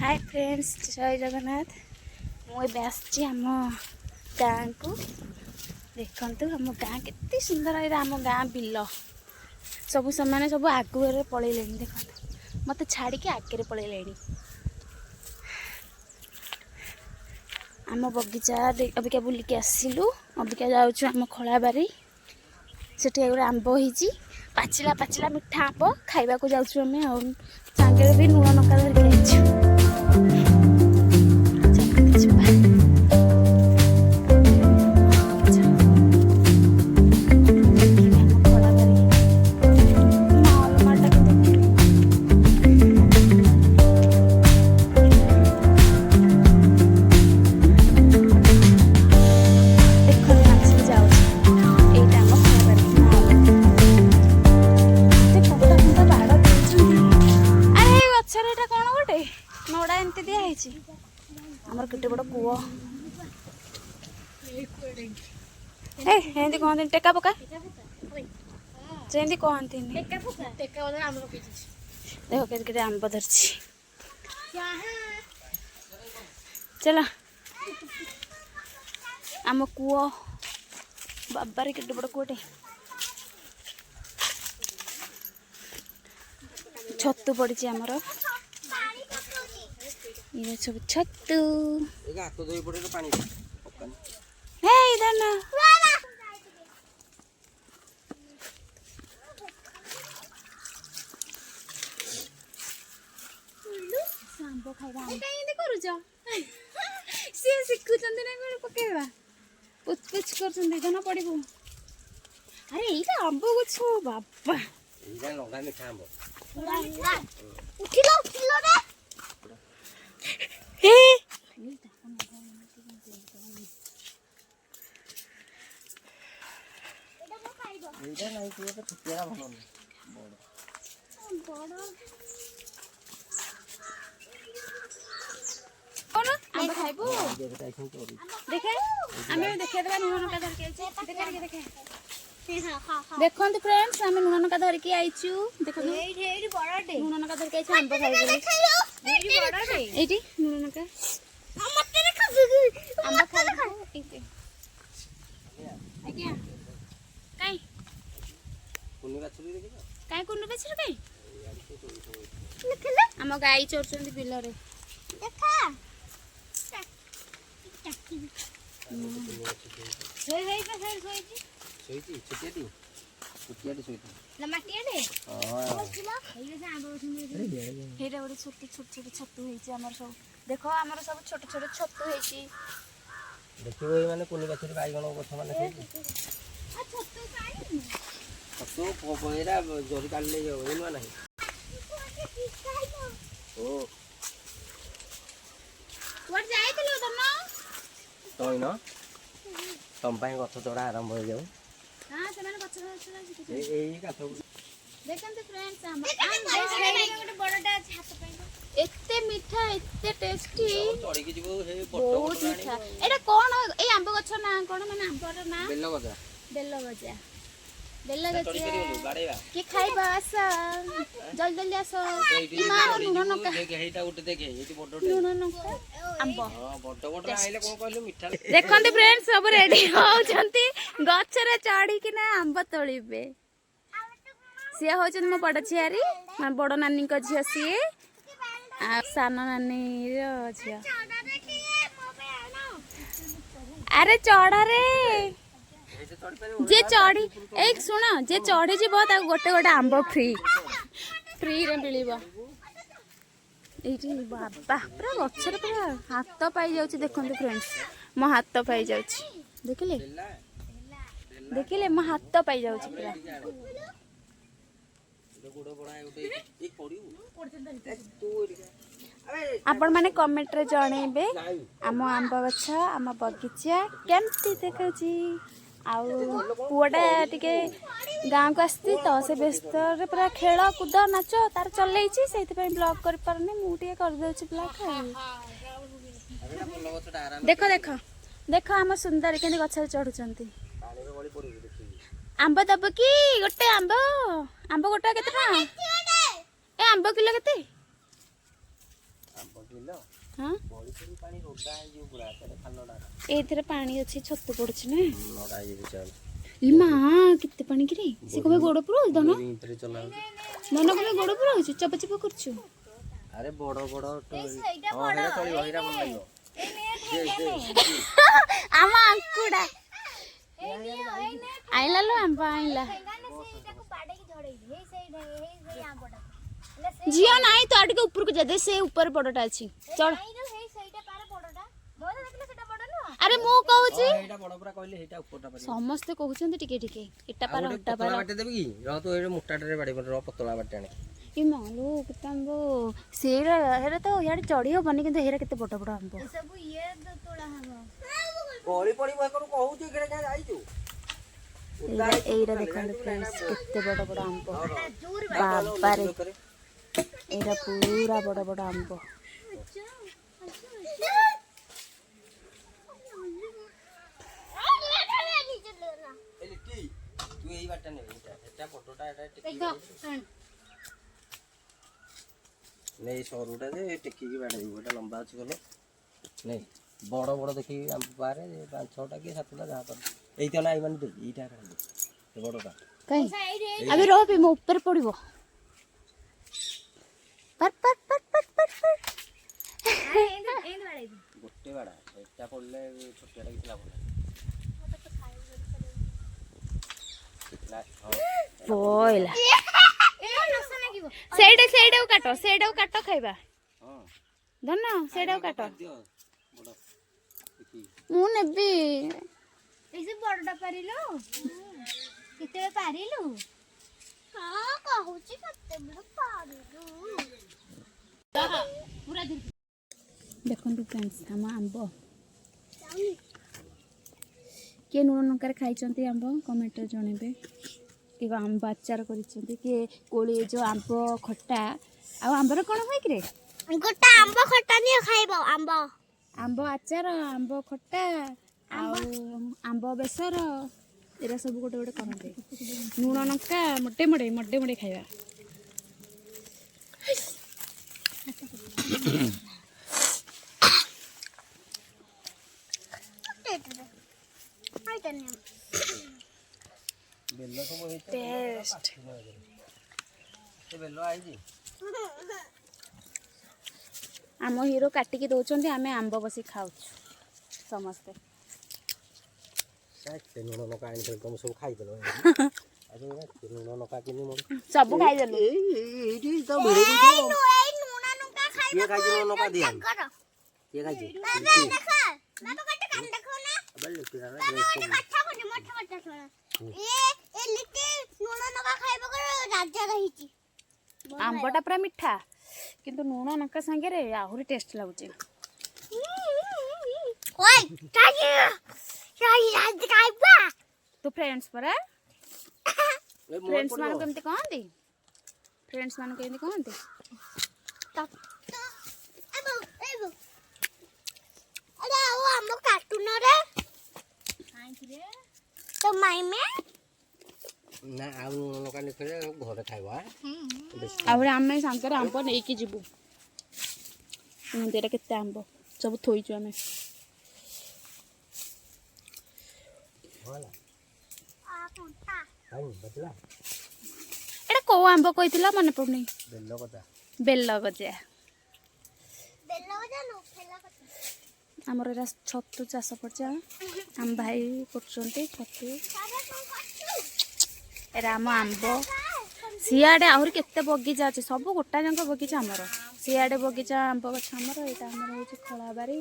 Hi friends, जय जगन्नाथ। मुझे आसची आम गाँ को देखु। आम गाँ के सुंदर है। आम गाँ बिल सब सामान सब आगे पलैले। देख मत छाड़ी आगे पलैले। आम बगीचा अबिका बुलिकी आसिलु। अबिका जाऊँ आम खलाबारी से गोटे आंब होती पाचिला पाचिला मिठा आंब खाइबा को जाऊँ आम सांगे भी लुण लंका धरिक नोड़ा एमती दिखाई आमर केटे बड़ कूओ कहते टेका पका कहती देख के आंब धरची। चलो आम कूओ बाबारे केटे बड़ कूटे छतु पड़ी आमर ये सब छतु इधर ना आंब खाइबा सी शिखुंट ना कौन पकेबा पुचपुच कर जना पड़ो। अरे ये आंब गछ बाबा देखो फ्रेंड्स आम लुण लंका धरिक आईचु। देख लुण लंका धरिक आई आंब खाई लुण लंका आंब खाई कहीं कुन्नू बेचर कहीं आम गाई चोर बिल छोटी छोटी छतु सब देख आम सब छोट छोट छतु देखो माने कुनी गछरे बाइगण गछ माने छतु एरा जरी काढले एनुआ नाही ओ तोर जाइतलो तोय न तम पाई गछ तोड़ा आरंभ हो जाऊ। हां से माने गछ ए काठ देखंते फ्रेंड्स आम गोटे बड़टा हाथ पाई एते मीठा एते टेस्टी चढ़ी के जीवो हे बहुत मीठा। एटा कोन ए आंब गछ ना कोन माने आंबर ना बेल गजा के खाइबा आस जल्दी जल्दी आस लुण लंका देख हेटा उठे देख एटी बडडे लुण लंका आंब हां बड आइले कोन कहलु मीठा देखंते फ्रेंड्स सब रेडी होचंती गछरे चढ़ी कि ना आंब तोलिबे। सी होचन मो बड़ झियारी मां बड़ नानी को झिया सी आ सान नानी रो झिया। अरे चढ़ा रे जे चढ़ी एक सुन जे चढ़ी जीव गोटे गोटे आंब फ्री फ्री रे मिलिबो एठी बाबा पूरा गछरे पूरा हाथ पाई जाउची। देखंतु फ्रेंड्स मो हाथ पाई जाउची देखिले मो हाथ पाई जाउची पूरा। आपण माने कमेंट रे जणेबे आम आंब गछ आम बगीचा केमती देखछि। आउ पुआटा टिके गाँ को आसती तो से व्यस्त पूरा खेल कूद नाच तार चलई से ब्लॉग कर पारनी मुझे कर दे ब्लॉग। देख देख देख आम सुंदर के गछ चढ़ुंट आंब दब कि गोटे आंब आंब गोटा केते ए आंब किलो केते हाँ ବଳି ପଡ଼ି ପାଣି ରୋଡା ହେଇଯିବ ପୁରା ସେଟା ଖାଲଟା ଏଇଥିରେ ପାଣି ଅଛି ଛତୁ ପଡୁଛି ନା ନଡ଼ା ହେଇଯିବ ଚାଲ ଇ ମା କେତେ ପାଣି କିରେ ସେ କବେ ଗୋଡ ପୁରାଉଛି ଦନ ଭିତରେ ଚଲାଉଛି ଦନ କବେ ଗୋଡ ପୁରାଉଛି ଚପ ଚପ କରୁଛୁ ଆରେ ବଡ଼ ବଡ଼ ହଁ ସେଇଟା ଚଳିବ ଏଇଟା ଭଲ ଲାଗିବ ଆମ ଆଙ୍କୁଡା ଆଇଲା लो ଆମ୍ବ ଆଇଲା ଝିଅ ନାହିଁ ତ ଟିକେ ଉପରକୁ ଯା ଦେ ସେ ଉପରେ ବଡଟା ଅଛି ଚଳ ଆରେ ମୁଁ କହୁଛି ଏଇଟା ବଡ଼ ପୁରା କହିଲେ ଏଇଟା ଉପରଟା ପାରି ସମସ୍ତେ କହୁଛନ୍ତି ଟିକେ ଟିକେ ଏଟା ପାର ଓଟା ପାର ବାଟେ ଦେବି କି ରହ ତୁ ଏଇଟା ମୋଟାଟାରେ ବାଡ଼ି ପଡ ରହ ପତଳା ବାଟେ ଆଣେ ଏ ମାଲୋ କେତେ ଆମ୍ବ ସେଇଟା ହେରା ତ ଇଆଡେ ଚଢି ହବନି କିନ୍ତୁ ହେରା କେତେ ବଡ ବଡ ଆମ୍ବ ଗଳି ପଡ଼ିବ ଏକରୁ କହୁଛୁ ଏଇଟା କାଇଁ ଯାଇଛୁ ଏଇଟା ଦେଖନ୍ତୁ ଫ୍ରେଣ୍ଡସ୍ କେତେ ବଡ ବଡ ଆମ୍ବ ବାବାରେ ଏଇଟା ପୁରା ବଡ ବଡ ଆମ୍ବ ତୁ ଏଇ ବାଟେ ନେବି ଏଟା ଫଟୋଟା ଏଟା ନେଇ ସରୁଟା ଯେ ଟେକିକି ବାଡ଼େଇବୁ ଏଟା ଲମ୍ବା ଅଛି ଗଲେ ନେଇ ବଡ଼ ବଡ଼ ଦେଖିକି ଆମ ପାରେ 5-6ଟା କି 7ଟା ଯାହା ପାରେ ଏଇଟା ନା ଏଇମାନେ ଦେଖ ଏଇଟା ଖାଲି ଏ ବଡ଼ଟା କାଇଁ ଆବେ ରହ ମୋ ଉପରେ ପଡିବ ପଟ ପଟ ପଟ ପଟ ପଟ ଗୋଟେ ବାଡ଼ା ଏଟା ପଡ଼ିଲେ ଛୋଟିଆଟା କିଛି ଲାଭ ପଇଲା ସେଇଟାକୁ କାଟ ଖାଇବା ଧନ ସେଇଟାକୁ କାଟ ମୁଁ ନେବି ବଡଟା ପାରିଲୁ କେତେବେଳେ ପାରିଲୁ ହଁ କହୁଛି କେତେବେଳେ ପାରିଲୁ ଦେଖନ୍ତୁ ଫ୍ରେଣ୍ଡସ୍ ଆମ ଆମ୍ବ କିଏ ଲୁଣ ଲଙ୍କାରେ ଖାଇଛନ୍ତି ଆମ୍ବ କମେଣ୍ଟରେ ଜଣେଇବେ କିଏ ଆମ୍ବ ଆଚାର କରିଛନ୍ତି କିଏ କୋଳି ଯେଉଁ ଆମ୍ବ ଖଟା ଆଉ ଆମ୍ବର କ'ଣ ହୁଏ କିରେ ଗୋଟେ ଆମ୍ବ ଖଟା ନିଅ ଖାଇବ ଆମ୍ବ ଆମ୍ବ ଆଚାର ଆମ୍ବ ଖଟା ଆଉ ଆମ୍ବ ବେସର ଏରା ସବୁ ଗୋଟେ ଗୋଟେ କରନ୍ତି ଲୁଣ ଲଙ୍କା ମୋଟେ ମୋଟେ ଖାଇବା ବେଲ ସବୁ ହେଇଛି ଟେଷ୍ଟ ବେଲ ଆଇଛି ଆମ ହିରୋ କାଟିକି ଦଉଛନ୍ତି ଆମେ ଆମ୍ବ ବସି ଖାଉଛୁ ସମସ୍ତେ ଲୁଣ ଲଙ୍କା ଆଣିଥିଲି ତମେ ସବୁ ଖାଇଦେଲ ଲୁଣ ଲଙ୍କା କିନି ସବୁ ଖାଇଦେଲୁ ଏଇଠି ତ କିଏ ଖାଇଛି ଲୁଣ ଲଙ୍କା ଦିଆ କିଏ ଖାଇଛି ଆମ୍ବଟା ପୁରା ମିଠା କିନ୍ତୁ ଲୁଣ ଲଙ୍କା ସାଙ୍ଗରେ ଆହୁରି ଟେଷ୍ଟ ଲାଗୁଛି ତୁ ଫ୍ରେଣ୍ଡସ୍ ପରା ଫ୍ରେଣ୍ଡସ୍ ମାନଙ୍କୁ କେମିତି କହନ୍ତି ଆମ କାର୍ଟୁନରେ ତ ମାଇମେ ନା ଆଉ ଲୁଣ ଲଙ୍କା ନେଇଥିଲେ ଘରେ ଖାଇବା ଆହୁରି ଆମେ ସାଙ୍ଗରେ ଆମ୍ବ ନେଇକି ଯିବୁ ଏଇଟା କେତେ ଆମ୍ବ ସବୁ ଥୋଇଛୁ ଆମେ ଏଇଟା କୋଉ ଆମ୍ବ କହିଥିଲା ମନେ ପଡୁନି ବେଲ ଗଜା ଆମର ଏଇଟା ଛତୁ ଚାଷ କରୁଛି ଆମ ଭାଇ କରୁଛନ୍ତି ଛତୁ ଏଇଟା ଆମ ଆମ୍ବ ସିଆଡ଼େ ଆହୁରି କେତେ ବଗିଚା ଅଛି ସବୁ ଗୋଟା ଯାକ ବଗିଚା ଆମର ସିଆଡ଼େ ବଗିଚା ଆମ୍ବ ଗଛ ଆମର ଏଇଟା ଆମର ହେଉଛି ଖଳାବାରି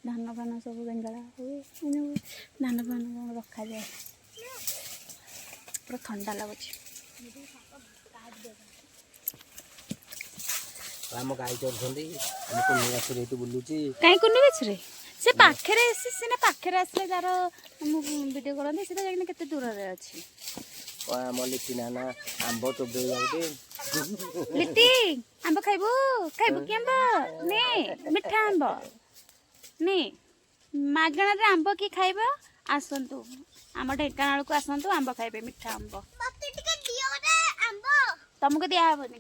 ଧାନ ଫାନ ସବୁ ବେଙ୍ଗଳା ହୁଏ ଧାନ ଫାନ ରଖାଯାଏ ପୁରା ଥଣ୍ଡା ଲାଗୁଛି ଆମ ଗାଈ ଚରୁଛନ୍ତି ଆମ କୁନି ଗଛରେ ଏଇଠି ବୁଲୁଛି କାହିଁ କୁନି ଗଛରେ ସେ ପାଖରେ ସିନା ପାଖରେ ଆସିଲେ ଯାର ମୁଁ ଭିଡ଼ିଓ କରନ୍ତି ସେ ତ ଯାଇକିନା କେତେ ଦୂରରେ ଅଛି ଆମ ଲିଟି ନାନା ଆମ୍ବ ଚୋବେଇ ଯାଉଛି ଲିଟି ଆମ୍ବ ଖାଇବୁ କି ଆମ୍ବ ନେ ମିଠା ଆମ୍ବ ନେ ମାଗଣାରେ ଆମ୍ବ କିଏ ଖାଇବ ଆସନ୍ତୁ ଆମ ଢେଙ୍କାନାଳକୁ ଆସନ୍ତୁ ଆମ୍ବ ଖାଇବେ ମିଠା ଆମ୍ବ ତମକୁ ଦିଆହେବନି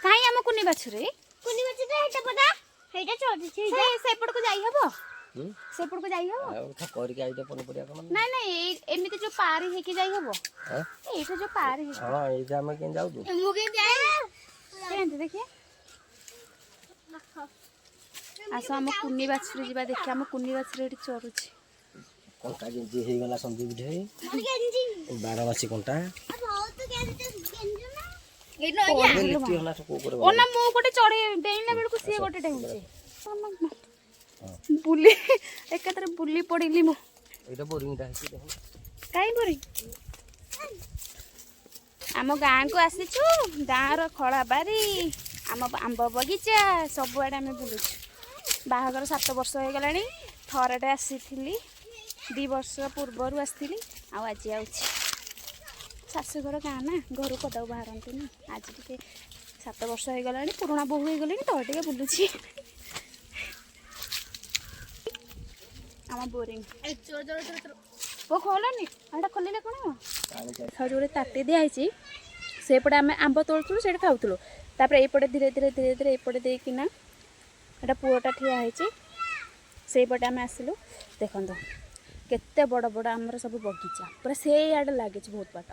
କାଇଁ ଆମ କୁନି ବାଛୁରୀ କୁନି ବାଛୁରୀଟା ହେଇଟା ପରା ହେଇଟା ଚଢିଛି ସେପଟକୁ ଯାଇ ହବ ହୁଁ ସେପଟକୁ ଯାଇ ହବ ଆଉ କରିକି ଆଇଟା ପନିପରିବା କଣ ନାଇଁ ନାଇଁ ଏମିତି ଯୋଉ ପାରି ହେଇକି ଯାଇ ହବ ଆଁ? ଏଇଟା ଯୋଉ ପାରି ହେଇକି ହଁ ଏଇଟା ଆମେ କେମିତି ଯାଉଛୁ ମୁଁ କେମିତି ଯାଏ କେମିତି ଦେଖିଆ ଆସ ଆମ କୁନି ବାଛୁରୀ ଯିବା ଦେଖିଆ ଆମ କୁନି ବାଛୁରୀ ଏଠି ଚରୁଛି କଣ୍ଟା କେମିତି ହେଇଗଲା ସନ୍ଦୀପ ଢେଇ ମୋର ଗେଞ୍ଜି 12 ମାସି କଣ୍ଟା ବହୁତ ଗେଞ୍ଜି ନା ଲିଟି ହେଲା କୋଉ করে ଓ ନା ମୁଁ ଗୋଟେ ଚଢେଇ ଡେଇଁଲା ବେଳକୁ ସିଏ ଗୋଟେ ଡେଉଁଛି ବୁଲି ଏକାଥରେ ବୁଲି ପଡିଲି ମୁଁ ଏଇଟା ବୋରିଂଟା ହେଇଛି ଦେଖୁନ କାଇଁ ବୁରି ଆମ ଗାଁକୁ ଆସିଛୁ ଗାଁର ଖଳାବାରି ଆମ ଆମ୍ବ ବଗିଚା ସବୁଆଡ଼େ ଆମେ ବୁଲୁଛୁ ବାହାଘର 7 ବର୍ଷ ହେଇଗଲାଣି ଥରଟେ ଆସିଥିଲି 2 ବର୍ଷ ପୂର୍ବରୁ ଆସିଥିଲି ଆଉ ଆଜି ଆଉଛି ଶାଶୁଘର ଗାଁ ନା ଘରୁ ପଦାକୁ ବାହାରନ୍ତିନି ଆଜି ଟିକେ 7 ବର୍ଷ ହେଇଗଲାଣି ପୁରୁଣା ବୋହୂ ହେଇଗଲେଣି ତ ଟିକେ ବୁଲୁଛି ଆମ ବୋରିଂ ପୁଅ ଖୋଲନି ଏଇଟା ଖୋଲିଲେ କ'ଣ ହବ ଆଉ ଯୋଉଟେ ତାଟି ଦିଆହେଇଛି ସେପଟେ ଆମେ ଆମ୍ବ ତୋଳୁଥିଲୁ ସେଇଠି ଖାଉଥିଲୁ ତାପରେ ଏଇପଟେ ଧୀରେ ଧୀରେ ଏଇପଟେ ଦେଇକିନା ଏଇଟା ପୁଅଟା ଠିଆ ହେଇଛି ସେଇପଟେ ଆମେ ଆସିଲୁ ଦେଖନ୍ତୁ କେତେ ବଡ଼ ବଡ଼ ଆମର ସବୁ ବଗିଚା ପୁରା ସେଇଆଡ଼େ ଲାଗିଛି ବହୁତ ବାଟ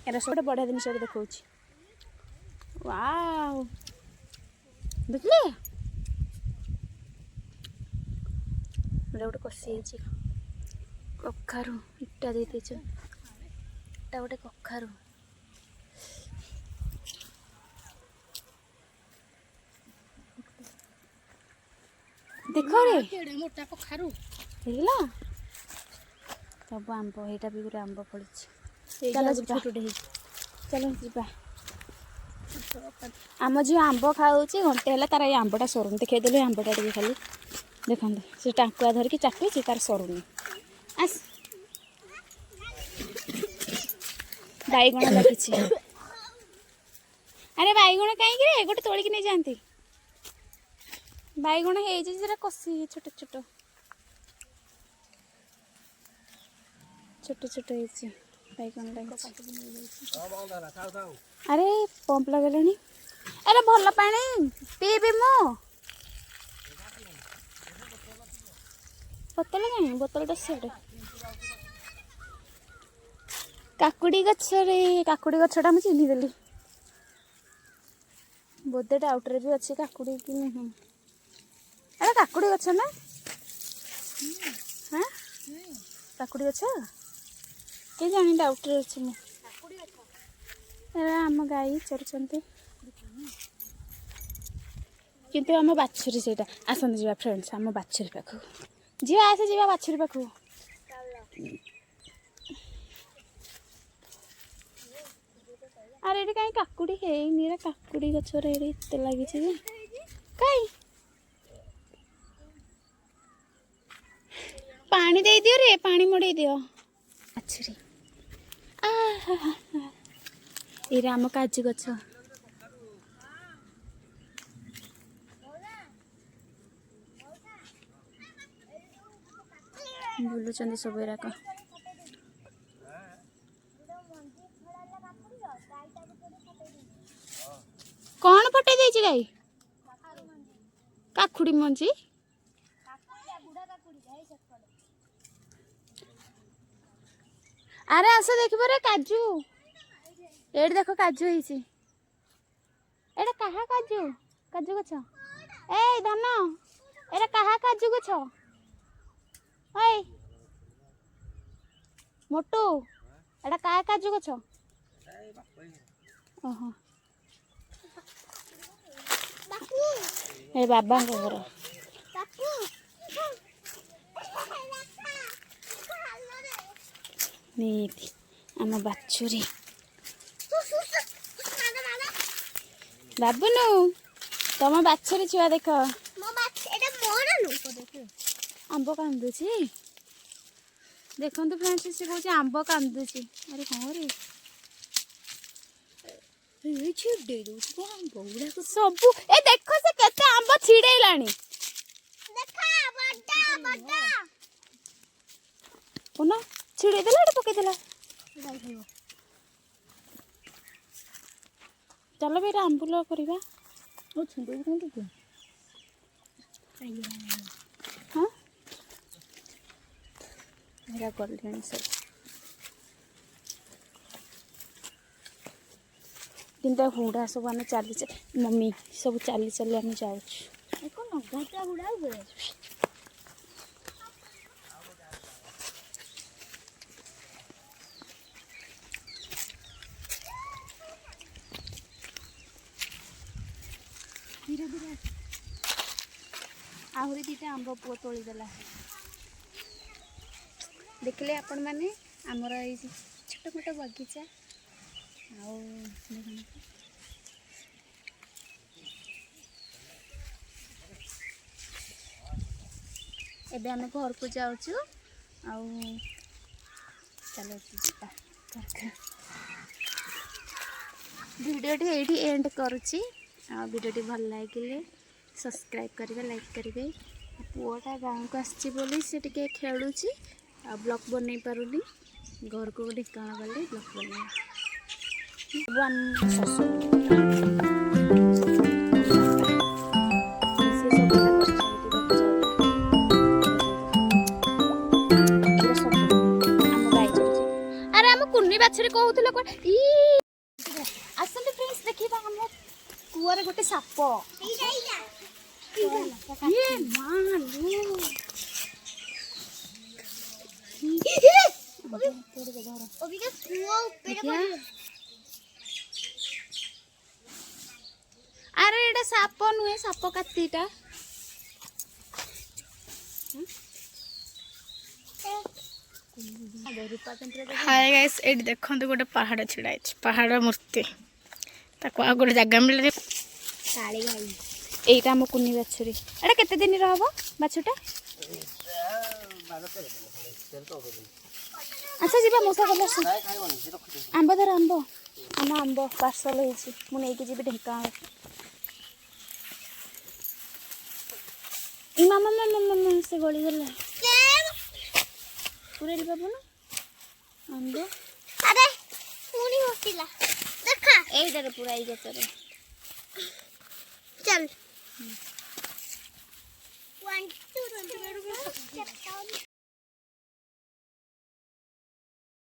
ଏରା ସବୁ ବଢ଼ିଆ ଜିନିଷ ଦେଖାଉଛି ୱାଓ ଦେଖିଲେ ଗୋଟେ କଷି ହେଇଛି କଖାରୁ ଇଟା ଦେଇ ଦେଇଛୁ ଏଟା ଗୋଟେ କଖାରୁ ଦେଖ ରେ ମୋଟା କଖାରୁ ହେଇଗଲା ସବୁ ଆମ୍ବ ଏଇଟା ବି ଗୋଟେ ଆମ୍ବ ଫଳିଛି ଚାଲ ଯିବା ଚାଲ ଯିବା ଆମ ଝିଅ ଆମ୍ବ ଖାଉଛି ଘଣ୍ଟେ ହେଲା ତାର ଏଇ ଆମ୍ବଟା ସରୁନି ଦେଖେଇଦେଲୁ ଏ ଆମ୍ବଟା ଟିକେ ଖାଲି ଦେଖନ୍ତୁ ସେ ଟାଙ୍କୁଆ ଧରିକି ଚାଟୁଛି ତାର ସରୁନି ଆସ ବାଇଗଣ ଲାଗିଛି ଆରେ ବାଇଗଣ କାହିଁକି ରେ ଗୋଟେ ତୋଳିକି ନେଇଯାଆନ୍ତି ବାଇଗଣ ହେଇଛି ସେଟା କଷି ଛୋଟ ଛୋଟ ହେଇଛି ବାଇଗଣ ଲାଗିଛି ଆରେ ପମ୍ପ ଲଗେଇଲେଣି ଆରେ ଭଲ ପାଣି ପିଇବି ମୁଁ ବୋତଲ କାହିଁ ବୋତଲଟା ସେଠି କାକୁଡ଼ି ଗଛଟା ମୁଁ ଚିହ୍ନିଦେଲି ବୋଧେ ଡାଉଟରେ ବି ଅଛି କାକୁଡ଼ି କି ନୁହଁ ଏଇଟା କାକୁଡ଼ି ଗଛ ନା ହଁ କାକୁଡ଼ି ଗଛ କେ ଜାଣି ଡାଉଟରେ ଅଛି ମୁଁ ଏରା ଆମ ଗାଈ ଚରୁଛନ୍ତି କିନ୍ତୁ ଆମ ବାଛୁରୀ ସେଇଟା ଆସନ୍ତୁ ଯିବା ଫ୍ରେଣ୍ଡସ୍ ଆମ ବାଛୁରୀ ପାଖକୁ ଝିଅ ଆସେ ଯିବା ବାଛୁରୀ ପାଖକୁ ଆରେ ଏଠି କାହିଁ କାକୁଡ଼ି ହେଇନି ଏରା କାକୁଡ଼ି ଗଛରେ ଏଠି ଏତେ ଲାଗିଛି ଯେ କାଇଁ ପାଣି ଦେଇଦିଅ ରେ ପାଣି ମଡ଼େଇ ଦିଅ ବାଛୁରୀ ଏଇଟା ଆମ କାଜୁ ଗଛ ବୁଲୁଛନ୍ତି ସବୁ ଏରାକ କ'ଣ ଫଟେଇ ଦେଇଛି ଗାଈ କାକୁଡ଼ି ମଞ୍ଜି ଆରେ ଆସ ଦେଖିବ ରେ କାଜୁ ଏଇଠି ଦେଖ କାଜୁ ହେଇଛି ଏଇଟା କାହା କାଜୁ ଗଛ ଏଇ ଧନ ଏଇଟା କାହା କାଜୁ ଗଛ ଏଇ ମୋଟୁ ଏଇଟା କାହା କାଜୁ ଗଛ ଓହୋ ଏ ବାବାଙ୍କ ଘର ନିତି ଆମ ବାଛୁରୀ ବାବୁନୁ ତମ ବାଛୁରୀ ଛୁଆ ଦେଖ ଆମ୍ବ କାନ୍ଦୁଛି ଦେଖନ୍ତୁ ଫ୍ରେଣ୍ଡସ୍ ସେ କହୁଛି ଆମ୍ବ କାନ୍ଦୁଛି ଆରେ କ'ଣ ରେ ସବୁ ଏ ଦେଖ ସେ କେତେ ଆମ୍ବ ଛିଡେଇଲାଣି ଛିଡେଇ ଦେଲା ଏଠି ପକେଇଦେଲା चलो बेटा आंबुल करवा हाँ मेरा गले सब तीनटा हुड़ा सब आम चली मम्मी सब चली चली आम जाऊँ धीरे धीरे आहरी दीटा आंब पुआ तोड़ीदेला देखले आपण मैंने आमर ये छोट मोट बगीचा एबे आम घर को जाऊँ चलो वीडियोटी ये एंड करुच्ची वीडियोटी भल लगे सब्सक्राइब करेंगे लाइक करेंगे पुआटा गाँव को आसी से खेलुची ब्लॉग बन पारुनी घर को ढिकाना गले ब्लॉग बन अरे आम कुन्नी बाछड़ी कहूल आसते फ्रेंड्स देखा आम कुआरे गोटे साप ये मालू अरे एटा साप नुहे साप कातीटा हाय गाइस एट देखंतु गोटे पहाड़ छिड़ा है पहाड़ मूर्ति ताको आ गोटे जगह मिले काली भाई एटा हम कुन्नी बाछुरी एटा केते दिन रहबो बाछुटा अच्छा जीवा मोसा गला आंब धर आंब आम आंब पार्सल होइछि मु नै के जीबे ढेका ई मामा मामा से गली गला पूरे बाबू ना आंब अरे पूरी होतिला देखा ए इधर पूरा ई गचरे चल 1 2 3